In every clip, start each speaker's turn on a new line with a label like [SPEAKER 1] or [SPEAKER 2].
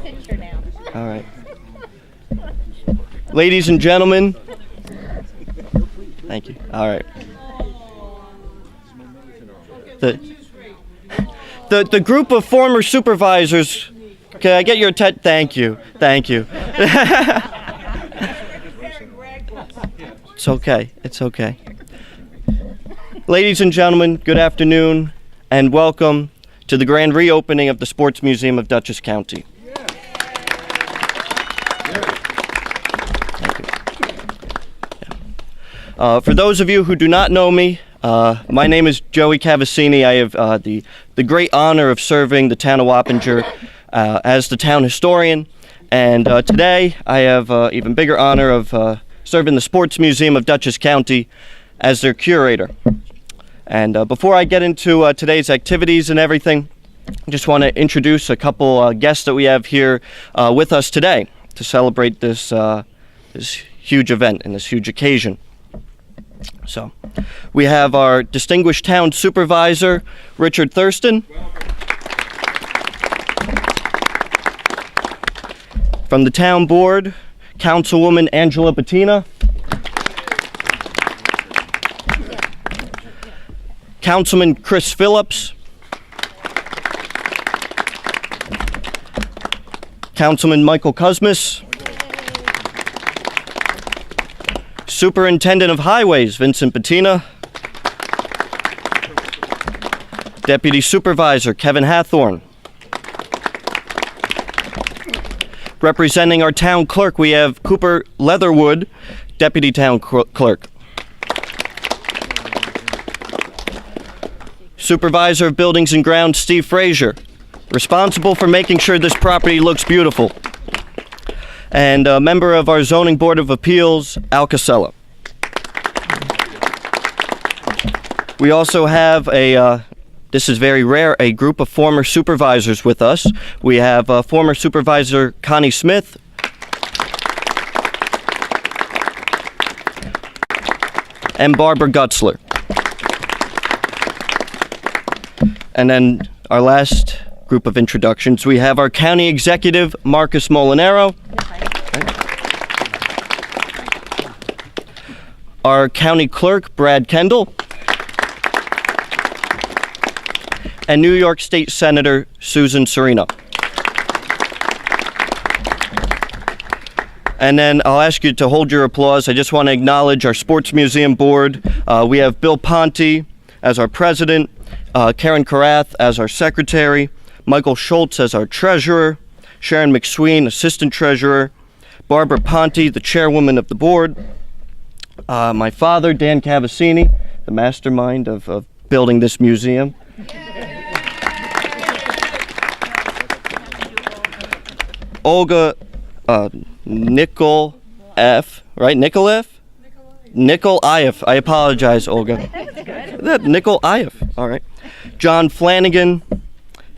[SPEAKER 1] picture now.
[SPEAKER 2] All right. Ladies and gentlemen. Thank you. All right. The group of former supervisors. Can I get your attention? Thank you. Thank you. It's okay. It's okay. Ladies and gentlemen, good afternoon, and welcome to the grand reopening of the Sports Museum of Dutchess County. Thank you. For those of you who do not know me, my name is Joey Cavassini. I have the great honor of serving the town of Wappinger as the town historian, and today I have even bigger honor of serving the Sports Museum of Dutchess County as their curator. And before I get into today's activities and everything, I just want to introduce a couple guests that we have here with us today to celebrate this huge event and this huge occasion. So, we have our distinguished town supervisor, Richard Thurston. From the town board, Councilwoman Angela Bettina. Councilman Chris Phillips. Councilman Michael Kuzmis. Superintendent of Highways, Vincent Bettina. Deputy Supervisor, Kevin Hathorn. Representing our town clerk, we have Cooper Leatherwood, Deputy Town Clerk. Supervisor of Buildings and Grounds, Steve Frazier, responsible for making sure this property looks beautiful. And a member of our Zoning Board of Appeals, Al Casella. We also have this is very rare, a group of former supervisors with us. We have former Supervisor Connie Smith, and Barbara Gutzler. And then our last group of introductions, we have our County Executive, Marcus Molinaro. Our County Clerk, Brad Kendall. And New York State Senator Susan Serino. And then I'll ask you to hold your applause. I just want to acknowledge our Sports Museum Board. We have Bill Ponte as our president, Karen Karath as our secretary, Michael Schultz as our treasurer, Sharon McSween, assistant treasurer, Barbara Ponte, the chairwoman of the board, my father, Dan Cavassini, the mastermind of building this museum. Olga Nicol F, right? Nikolaev? Nikolaev. I apologize, Olga. That Nikolaev. All right. John Flanagan,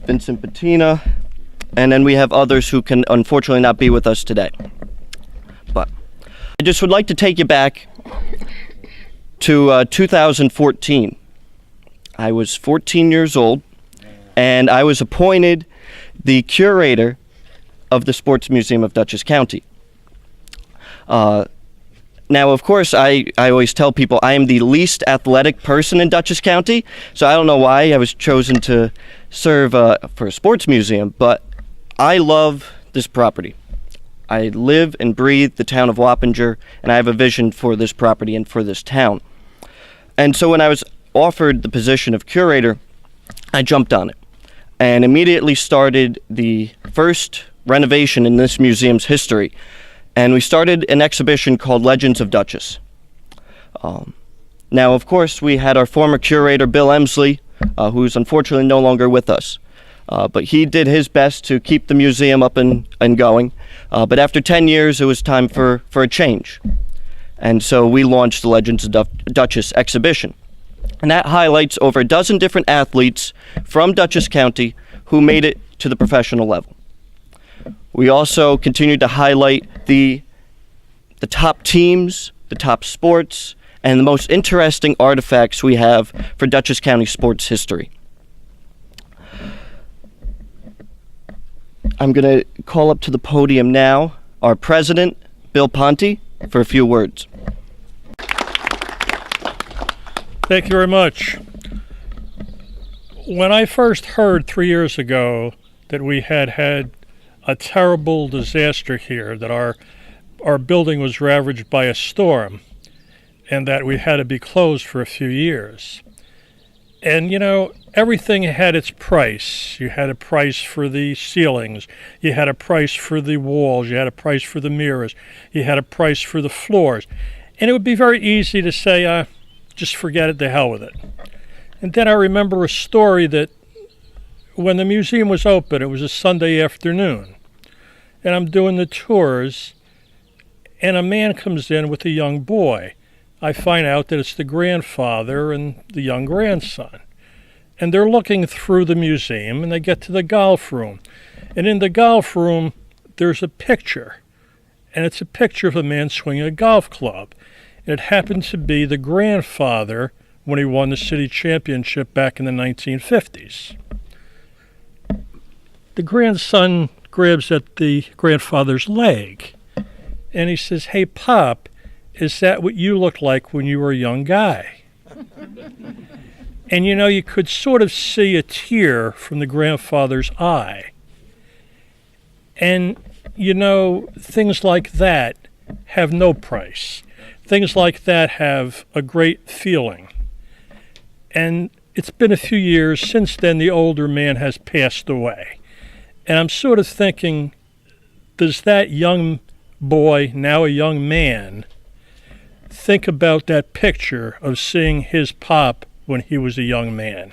[SPEAKER 2] Vincent Bettina, and then we have others who can unfortunately not be with us today. But I just would like to take you back to 2014. I was 14 years old, and I was appointed the curator of the Sports Museum of Dutchess County. Now, of course, I always tell people I am the least athletic person in Dutchess County, so I don't know why I was chosen to serve for a sports museum, but I love this property. I live and breathe the town of Wappinger, and I have a vision for this property and for this town. And so when I was offered the position of curator, I jumped on it and immediately started the first renovation in this museum's history. And we started an exhibition called Legends of Dutchess. Now, of course, we had our former curator, Bill Emsley, who's unfortunately no longer with us. But he did his best to keep the museum up and going. But after 10 years, it was time for a change. And so we launched the Legends of Dutchess exhibition. And that highlights over a dozen different athletes from Dutchess County who made it to the professional level. We also continued to highlight the top teams, the top sports, and the most interesting artifacts we have for Dutchess County sports history. I'm going to call up to the podium now our president, Bill Ponte, for a few words.
[SPEAKER 1] Thank you very much. When I first heard 3 years ago that we had a terrible disaster here, that our building was ravaged by a storm, and that we had to be closed for a few years. And everything had its price. You had a price for the ceilings, you had a price for the walls, you had a price for the mirrors, you had a price for the floors. And it would be very easy to say, just forget it, to hell with it. And then I remember a story that when the museum was open, it was a Sunday afternoon, and I'm doing the tours, and a man comes in with a young boy. I find out that it's the grandfather and the young grandson. And they're looking through the museum, and they get to the golf room. And in the golf room, there's a picture. And it's a picture of a man swinging a golf club. And it happened to be the grandfather when he won the city championship back in the 1950s. The grandson grabs at the grandfather's leg, and he says, "Hey, Pop, is that what you looked like when you were a young guy?" And you could sort of see a tear from the grandfather's eye. And things like that have no price. Things like that have a great feeling. And it's been a few years since then. The older man has passed away. And I'm sort of thinking, does that young boy, now a young man, think about that picture of seeing his pop when he was a young man?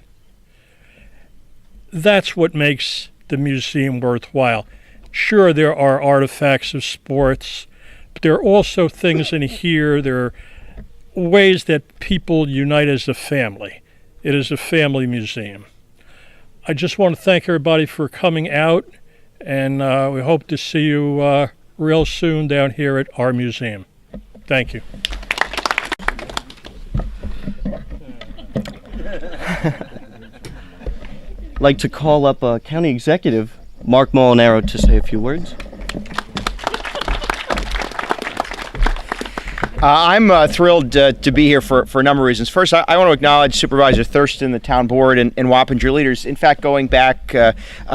[SPEAKER 1] That's what makes the museum worthwhile. Sure, there are artifacts of sports, but there are also things in here. There are ways that people unite as a family. It is a family museum. I just want to thank everybody for coming out, and we hope to see you real soon down here at our museum. Thank you.
[SPEAKER 2] I'd like to call up County Executive Mark Molinaro to say a few words.
[SPEAKER 3] I'm thrilled to be here for a number of reasons. First, I want to acknowledge Supervisor Thurston, the town board, and Wappinger leaders. In fact, going back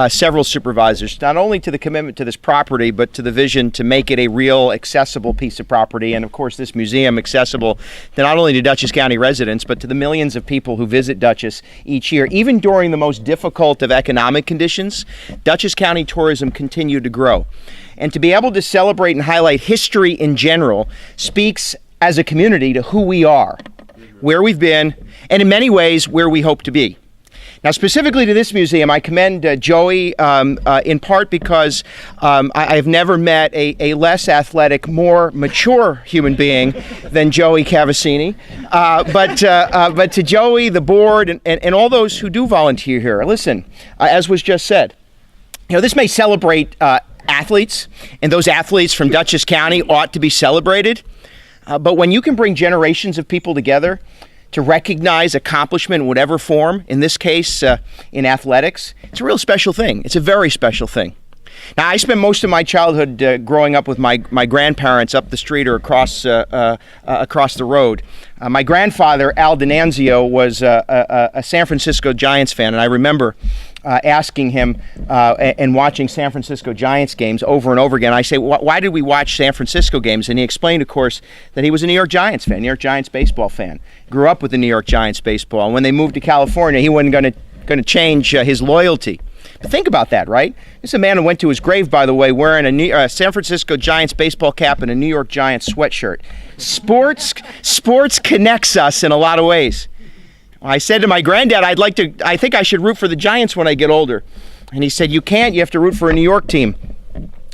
[SPEAKER 3] several supervisors, not only to the commitment to this property, but to the vision to make it a real accessible piece of property. And of course, this museum accessible to not only to Dutchess County residents, but to the millions of people who visit Dutchess each year. Even during the most difficult of economic conditions, Dutchess County tourism continued to grow. And to be able to celebrate and highlight history in general speaks as a community to who we are, where we've been, and in many ways where we hope to be. Now, specifically to this museum, I commend Joey in part because I've never met a less athletic, more mature human being than Joey Cavassini. But to Joey, the board, and all those who do volunteer here, listen, as was just said, this may celebrate athletes, and those athletes from Dutchess County ought to be celebrated. But when you can bring generations of people together to recognize accomplishment in whatever form, in this case, in athletics, it's a real special thing. It's a very special thing. Now, I spent most of my childhood growing up with my grandparents up the street or across the road. My grandfather, Al D'Annunzio, was a San Francisco Giants fan, and I remember asking him and watching San Francisco Giants games over and over again. I say, why did we watch San Francisco games? And he explained, of course, that he was a New York Giants fan, New York Giants baseball fan. Grew up with the New York Giants baseball. And when they moved to California, he wasn't going to change his loyalty. But think about that, right? This is a man who went to his grave, by the way, wearing a San Francisco Giants baseball cap and a New York Giants sweatshirt. Sports connects us in a lot of ways. I said to my granddad, I think I should root for the Giants when I get older. And he said, you can't, you have to root for a New York team.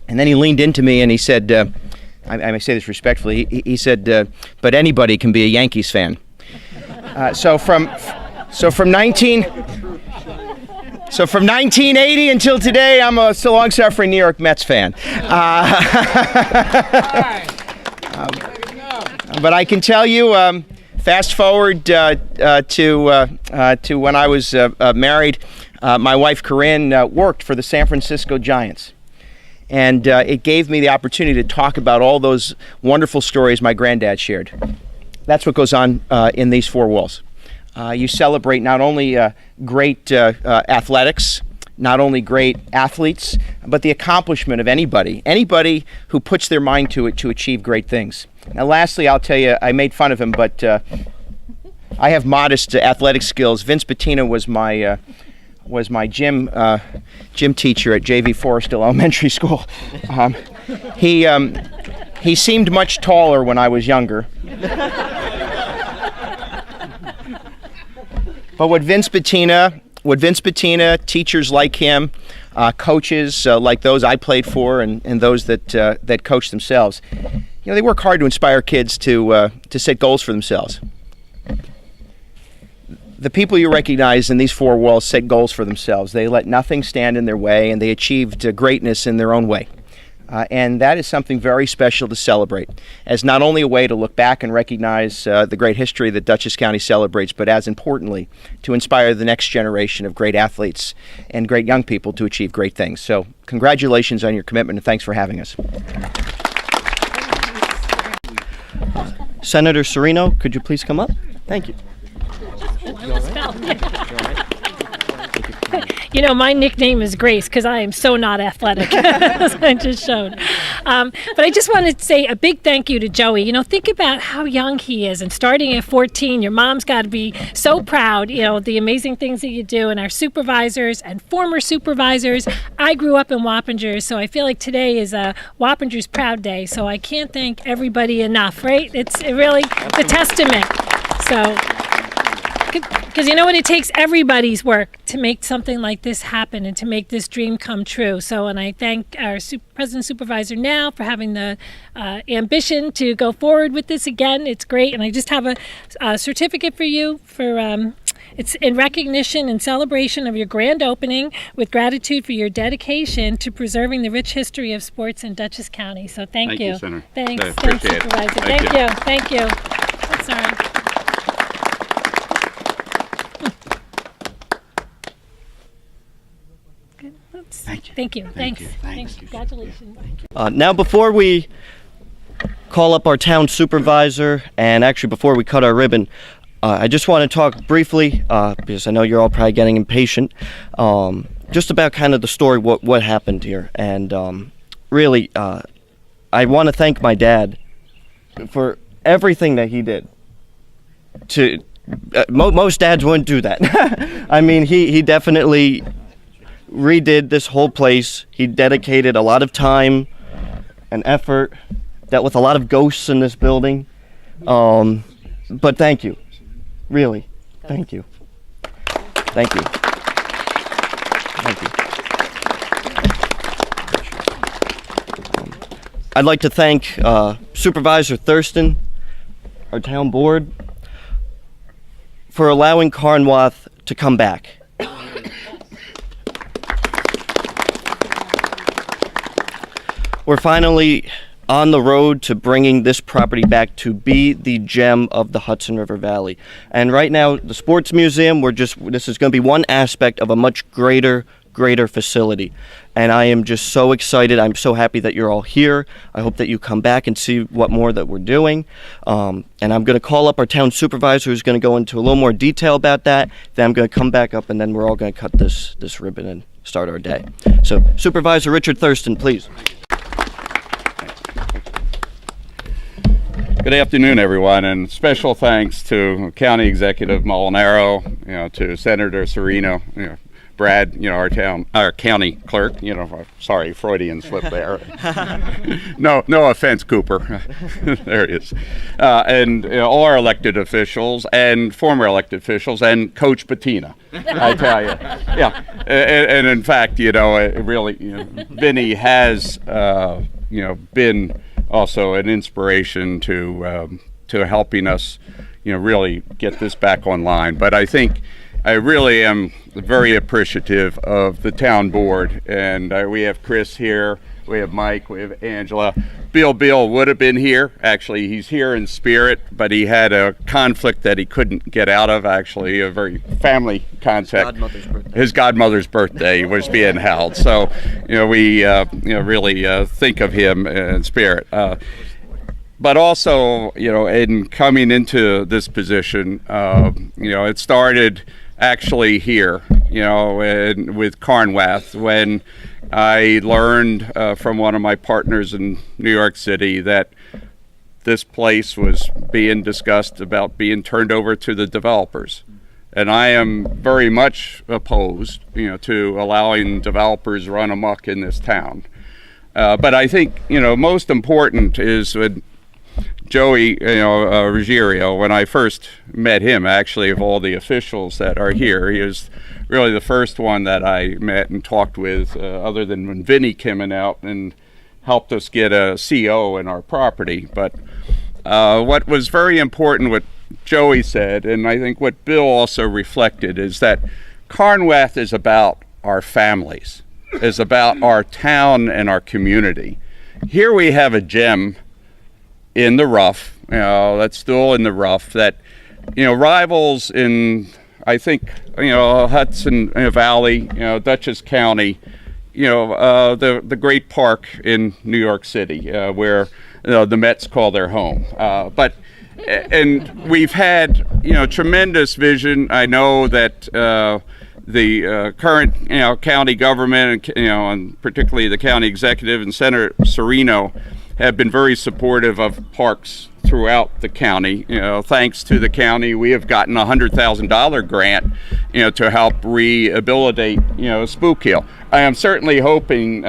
[SPEAKER 3] And then he leaned into me and he said, I may say this respectfully, he said, but anybody can be a Yankees fan. So from 1980 until today, I'm a long-suffering New York Mets fan. But I can tell you, fast forward to when I was married, my wife Corinne worked for the San Francisco Giants. And it gave me the opportunity to talk about all those wonderful stories my granddad shared. That's what goes on in these four walls. You celebrate not only great athletics, not only great athletes, but the accomplishment of anybody who puts their mind to it to achieve great things. Now, lastly, I'll tell you, I made fun of him, but I have modest athletic skills. Vince Bettina was my gym teacher at J.V. Forrestal Elementary School. He seemed much taller when I was younger. But what Vince Bettina, teachers like him, coaches like those I played for, and those that coach themselves, they work hard to inspire kids to set goals for themselves. The people you recognize in these four walls set goals for themselves. They let nothing stand in their way, and they achieved greatness in their own way. And that is something very special to celebrate, as not only a way to look back and recognize the great history that Dutchess County celebrates, but as importantly, to inspire the next generation of great athletes and great young people to achieve great things. So congratulations on your commitment, and thanks for having us.
[SPEAKER 2] Senator Serino, could you please come up? Thank you.
[SPEAKER 4] You know, my nickname is Grace because I am so not athletic, as I just showed. But I just wanted to say a big thank you to Joey. You know, think about how young he is, and starting at 14, your mom's got to be so proud, the amazing things that you do, and our supervisors and former supervisors. I grew up in Wappinger, so I feel like today is a Wappinger's Proud Day, so I can't thank everybody enough, right? It's really the testament. So, because it takes everybody's work to make something like this happen and to make this dream come true. So, and I thank our President Supervisor now for having the ambition to go forward with this again. It's great, and I just have a certificate for you for it's in recognition and celebration of your grand opening, with gratitude for your dedication to preserving the rich history of sports in Dutchess County. So thank you.
[SPEAKER 5] Senator.
[SPEAKER 4] Thanks,
[SPEAKER 5] Appreciate it.
[SPEAKER 4] Supervisor. Thank you. I'm sorry. Thank you. Thanks. Congratulations.
[SPEAKER 2] Now, before we call up our town supervisor, and actually before we cut our ribbon, I just want to talk briefly, because I know you're all probably getting impatient, just about kind of the story, what happened here. And really, I want to thank my dad for everything that he did. Most dads wouldn't do that. I mean, he definitely redid this whole place. He dedicated a lot of time and effort, dealt with a lot of ghosts in this building. But thank you. Really. Thank you. Thank you. Thank you. I'd like to thank Supervisor Thurston, our town board, for allowing Carnwath to come back. We're finally on the road to bringing this property back to be the gem of the Hudson River Valley. And right now, the Sports Museum, this is going to be one aspect of a much greater facility. And I am just so excited. I'm so happy that you're all here. I hope that you come back and see what more that we're doing. And I'm going to call up our town supervisor, who's going to go into a little more detail about that. Then I'm going to come back up, and then we're all going to cut this ribbon and start our day. So, Supervisor Richard Thurston, please.
[SPEAKER 5] Good afternoon, everyone, and special thanks to County Executive Molinaro, to Senator Serino, Brad, our county clerk, sorry, Freudian slip there. No offense, Cooper. There it is. And all our elected officials and former elected officials and Coach Bettina, I tell you. Yeah. And in fact, Vinny has, been also an inspiration to helping us, really get this back online. But I think I really am very appreciative of the town board, and we have Chris here, we have Mike, we have Angela. Bill would have been here. Actually, he's here in spirit, but he had a conflict that he couldn't get out of, actually, a very family conflict. His godmother's birthday was being held. So, we really think of him in spirit. But also, in coming into this position, it started actually here, with Carnwath, when I learned from one of my partners in New York City that this place was being discussed about being turned over to the developers. And I am very much opposed, to allowing developers run amok in this town. But I think, most important is when Joey, Ruggiero, when I first met him, actually, of all the officials that are here, he was really the first one that I met and talked with, other than when Vinny came out and helped us get a CO in our property. But what was very important, what Joey said, and I think what Bill also reflected, is that Carnwath is about our families, is about our town and our community. Here we have a gem in the rough, that's still in the rough, that, rivals in, I think, Hudson Valley, Dutchess County, the great park in New York City, where the Mets call their home. And we've had, tremendous vision. I know that the current, county government, and particularly the county executive and Senator Serino, have been very supportive of parks throughout the county. Thanks to the county, we have gotten a $100,000 grant, to help rehabilitate, Spook Hill. I am certainly hoping,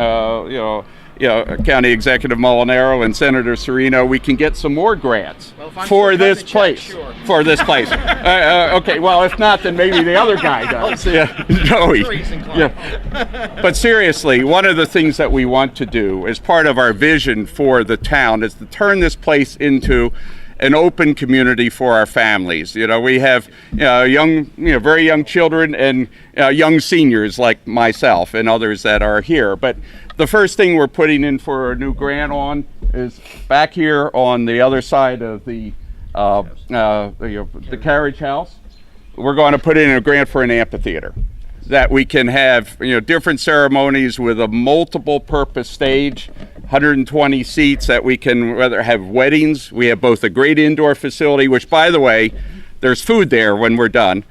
[SPEAKER 5] County Executive Molinaro and Senator Serino, we can get some more grants for this place. Sure. For this place. Okay, well, if not, then maybe the other guy does. Yeah, Joey. Yeah. But seriously, one of the things that we want to do as part of our vision for the town is to turn this place into an open community for our families. We have young, very young children and young seniors like myself and others that are here. But the first thing we're putting in for a new grant on is back here on the other side of the carriage house. We're going to put in a grant for an amphitheater, that we can have different ceremonies with a multiple purpose stage, 120 seats, that we can whether have weddings. We have both a great indoor facility, which, by the way, there's food there when we're done,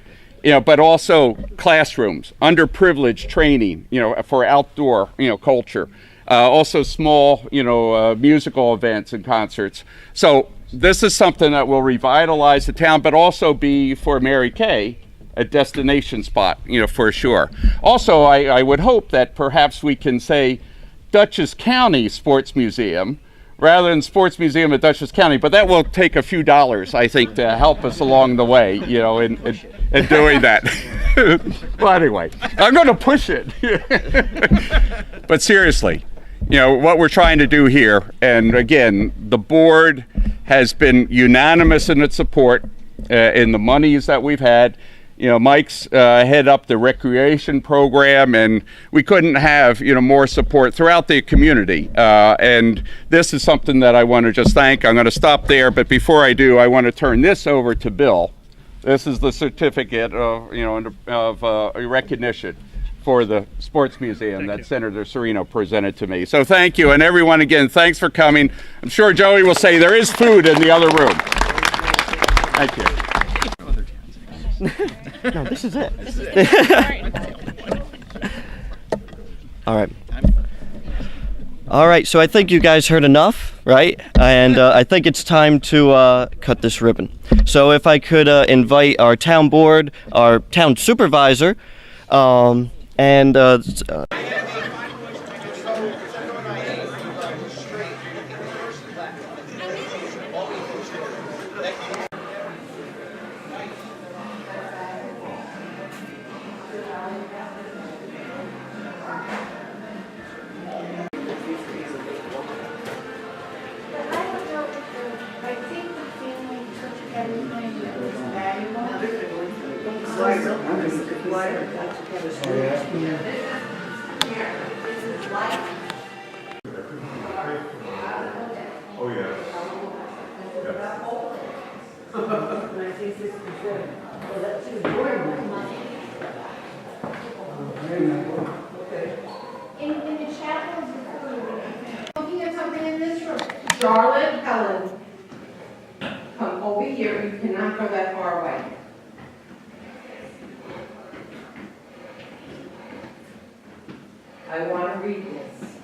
[SPEAKER 5] but also classrooms, underprivileged training, for outdoor, culture. Also small, musical events and concerts. So this is something that will revitalize the town, but also be for Mary Kay a destination spot, for sure. Also, I would hope that perhaps we can say Dutchess County Sports Museum rather than Sports Museum at Dutchess County, but that will take a few dollars, I think, to help us along the way, in doing that. Well, anyway, I'm going to push it. But seriously, what we're trying to do here, and again, the board has been unanimous in its support in the monies that we've had. Mike's head up the recreation program, and we couldn't have, more support throughout the community. And this is something that I want to just thank. I'm going to stop there, but before I do, I want to turn this over to Bill. This is the certificate of recognition for the Sports Museum that Senator Serino presented to me. So thank you, and everyone, again, thanks for coming. I'm sure Joey will say there is food in the other room. Thank you.
[SPEAKER 2] No, this is it. All right, so I think you guys heard enough, right? And I think it's time to cut this ribbon. So if I could invite our town board, our town supervisor, and
[SPEAKER 6] Oh, yes.
[SPEAKER 7] In the chapels, looking at something in this room. Charlotte, Helen, come over here. You cannot go that far away. I want to read this.